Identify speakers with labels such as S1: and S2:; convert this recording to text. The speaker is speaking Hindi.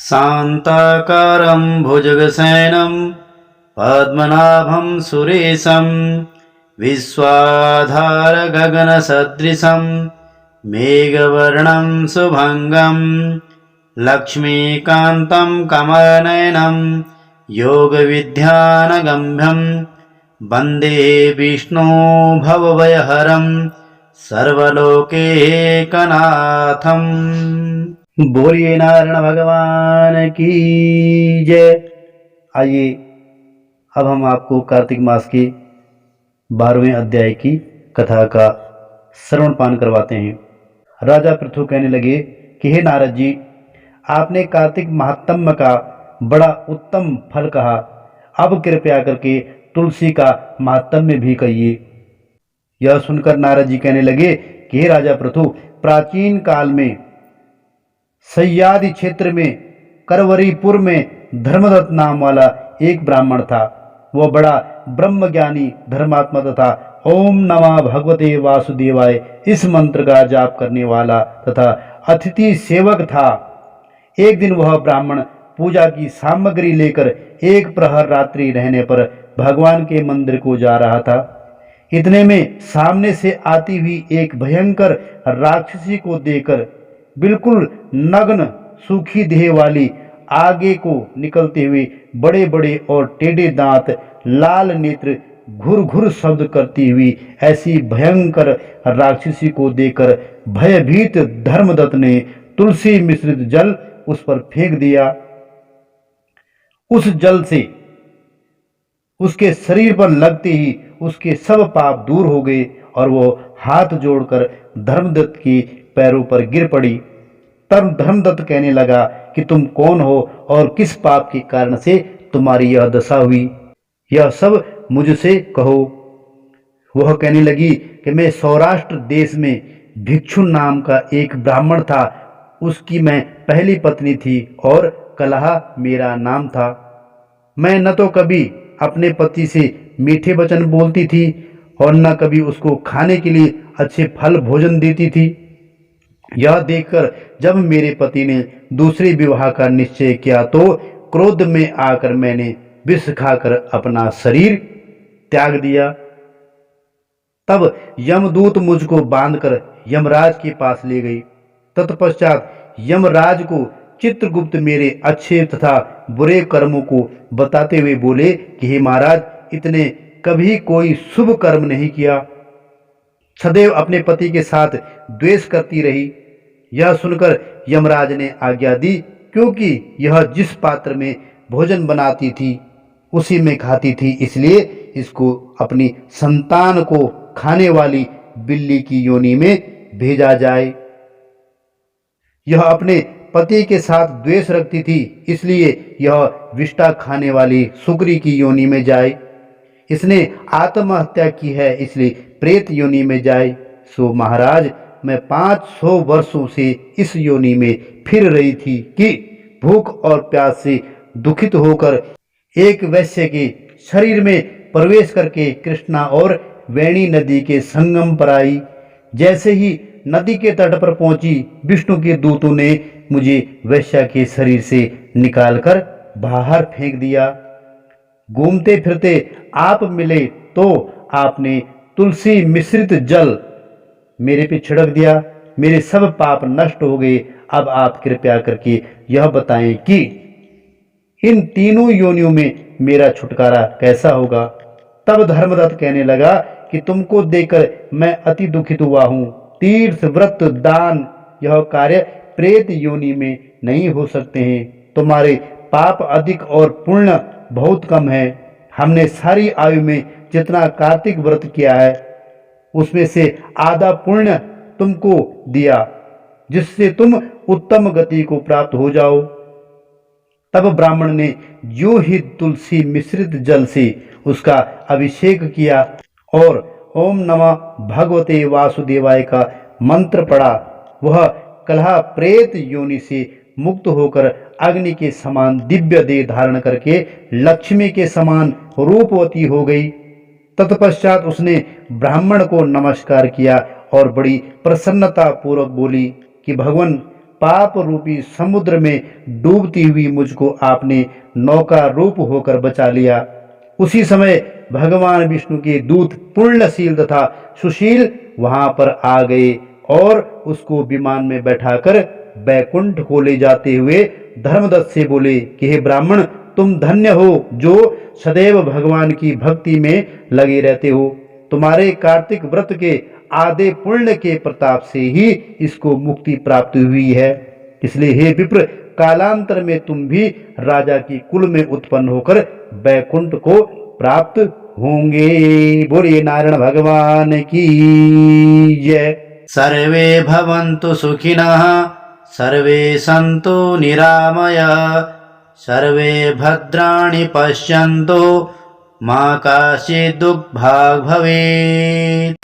S1: शान्ताकारं भुजगशयनं पद्मनाभं सुरेशं विश्वाधारगगनसदृशं मेघवर्णं शुभङ्गं लक्ष्मीकान्तं कमलनयनं योगविद्यानगम्यं वन्दे विष्णु भवभयहरं सर्वलोकैकनाथम्। बोलिए नारायण भगवान की जय। आइए अब हम आपको कार्तिक मास के 12वें अध्याय की कथा का श्रवण पान करवाते हैं। राजा पृथु कहने लगे कि हे नारद जी, आपने कार्तिक महात्म्य का बड़ा उत्तम फल कहा, अब कृपया करके तुलसी का महात्म्य भी कहिए। यह सुनकर नारद जी कहने लगे कि हे राजा पृथु, प्राचीन काल में सह्यादि क्षेत्र में करवरीपुर में धर्मदत्त नाम वाला एक ब्राह्मण था। वह बड़ा ब्रह्मज्ञानी धर्मात्मा तथा ओम नमः भगवते वासुदेवाय इस मंत्र का जाप करने वाला तथा अतिथि सेवक था। एक दिन वह ब्राह्मण पूजा की सामग्री लेकर एक प्रहर रात्रि रहने पर भगवान के मंदिर को जा रहा था। इतने में सामने से आती हुई एक भयंकर राक्षसी को देखकर बिल्कुल नग्न सूखी देह वाली, आगे को निकलते हुए बड़े बड़े और टेढ़े दांत, लाल नेत्र, घुर घुर शब्द करती हुई ऐसी भयंकर राक्षसी को देखकर भयभीत धर्मदत्त ने तुलसी मिश्रित जल उस पर फेंक दिया। उस जल से उसके शरीर पर लगते ही उसके सब पाप दूर हो गए और वो हाथ जोड़कर धर्मदत्त के पैरों पर गिर पड़ी। तब धर्मदत्त कहने लगा कि तुम कौन हो और किस पाप के कारण से तुम्हारी यह दशा हुई, यह सब मुझसे कहो। वह कहने लगी कि मैं सौराष्ट्र देश में भिक्षु नाम का एक ब्राह्मण था, उसकी मैं पहली पत्नी थी और कलहा मेरा नाम था। मैं न तो कभी अपने पति से मीठे वचन बोलती थी और न कभी उसको खाने के लिए अच्छे फल भोजन देती थी। यह देखकर जब मेरे पति ने दूसरे विवाह का निश्चय किया तो क्रोध में आकर मैंने विष खाकर अपना शरीर त्याग दिया। तब यमदूत मुझको बांधकर यमराज के पास ले गई। तत्पश्चात यमराज को चित्रगुप्त मेरे अच्छे तथा बुरे कर्मों को बताते हुए बोले कि हे महाराज, इतने कभी कोई शुभ कर्म नहीं किया, सदैव अपने पति के साथ द्वेष करती रही। यह सुनकर यमराज ने आज्ञा दी, क्योंकि यह जिस पात्र में भोजन बनाती थी उसी में खाती थी, इसलिए इसको अपनी संतान को खाने वाली बिल्ली की योनि में भेजा जाए। यह अपने पति के साथ द्वेष रखती थी, इसलिए यह विष्ठा खाने वाली सुकरी की योनि में जाए। इसने आत्महत्या की है, इसलिए प्रेत योनि में जाए। सो महाराज, मैं 500 वर्षों से इस योनि में फिर रही थी कि भूख और प्यास से दुखित होकर एक वैश्य के शरीर में प्रवेश करके कृष्णा और वेणी नदी के संगम पर आई। जैसे ही नदी के तट पर पहुंची, विष्णु के दूतों ने मुझे वैश्या के शरीर से निकालकर बाहर फेंक दिया। घूमते फिरते आप मिले तो आपने तुलसी मिश्रित जल मेरे पे छिड़क दिया, मेरे सब पाप नष्ट हो गए। अब आप कृपया करके यह बताएं कि इन तीनों योनियों में मेरा छुटकारा कैसा होगा। तब धर्मदत्त कहने लगा कि तुमको देखकर मैं अति दुखित हुआ हूँ। तीर्थ, व्रत, दान यह कार्य प्रेत योनि में नहीं हो सकते हैं। तुम्हारे पाप अधिक और पुण्य बहुत कम है। हमने सारी आयु में जितना कार्तिक व्रत किया है उसमें से आधा पुण्य तुमको दिया, जिससे तुम उत्तम गति को प्राप्त हो जाओ। तब ब्राह्मण ने जो ही तुलसी मिश्रित जल से उसका अभिषेक किया और ओम नमः भगवते वासुदेवाय का मंत्र पढ़ा, वह कलहा प्रेत योनि से मुक्त होकर अग्नि के समान दिव्य देह धारण करके लक्ष्मी के समान रूपवती हो गई। तत्पश्चात उसने ब्राह्मण को नमस्कार किया और बड़ी प्रसन्नता पूर्वक बोली कि भगवान, पाप रूपी समुद्र में डूबती हुई मुझको आपने नौका रूप होकर बचा लिया। उसी समय भगवान विष्णु के दूत पुण्यशील तथा सुशील वहां पर आ गए और उसको विमान में बैठाकर बैकुंठ को ले जाते हुए धर्मदत्त से बोले कि हे ब्राह्मण, तुम धन्य हो जो सदैव भगवान की भक्ति में लगे रहते हो। तुम्हारे कार्तिक व्रत के आधे पुण्य के प्रताप से ही इसको मुक्ति प्राप्त हुई है। इसलिए हे विप्र, कालांतर में तुम भी राजा की कुल में उत्पन्न होकर बैकुंठ को प्राप्त होंगे। बोलिए नारायण भगवान की जय। सर्वे भवन्तु सुखिनः, सर्वे सन्तु निरामया, सर्वे भद्राणि पश्यन्तु, मा कश्चित् दुःखभाग् भवेत्।